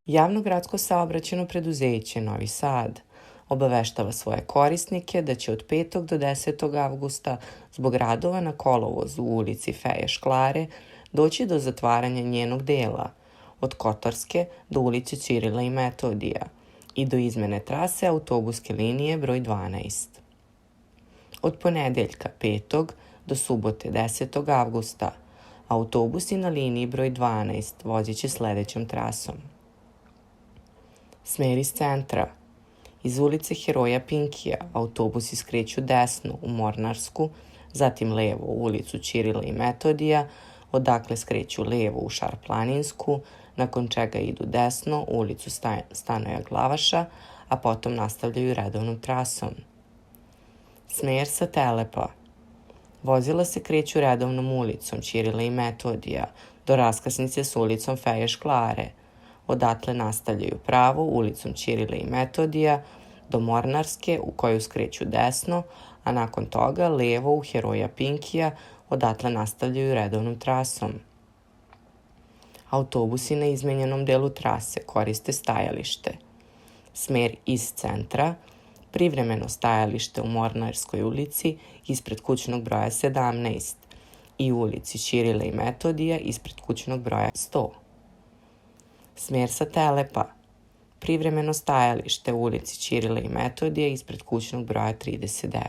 Javno gradsko saobraćajno preduzeće Novi Sad obaveštava svoje korisnike da će od 5. do 10. avgusta zbog radova na kolovozu u ulici Feje Šklare doći do zatvaranja njenog dela od Kotorske do ulice Ćirila i Metodija i do izmene trase autobuske linije broj 12. Od ponedeljka 5. do subote 10. avgusta autobusi na liniji broj 12 vozit će sledećom trasom. Smer iz centra. Iz ulice Heroja Pinkija autobusi skreću desno u Mornarsku, zatim levo u ulicu Ćirila i Metodija, odakle skreću levo u Šarplaninsku, nakon čega idu desno u ulicu Stanoja Glavaša, a potom nastavljaju redovnom trasom. Smer sa Telepa. Vozila se kreću redovnom ulicom Ćirila i Metodija do raskrsnice s ulicom Feje Šklare. Odatle nastavljaju pravo ulicom Ćirila i Metodija do Mornarske u koju skreću desno, a nakon toga levo u Heroja Pinkija, odatle nastavljaju redovnom trasom. Autobusi na izmenjenom delu trase koriste stajalište. Smer iz centra, privremeno stajalište u Mornarskoj ulici ispred kućnog broja 17 i ulici Ćirila i Metodija ispred kućnog broja 100. Smer sa Telepa, privremeno stajalište u ulici Ćirila i Metodija ispred kućnog broja 39.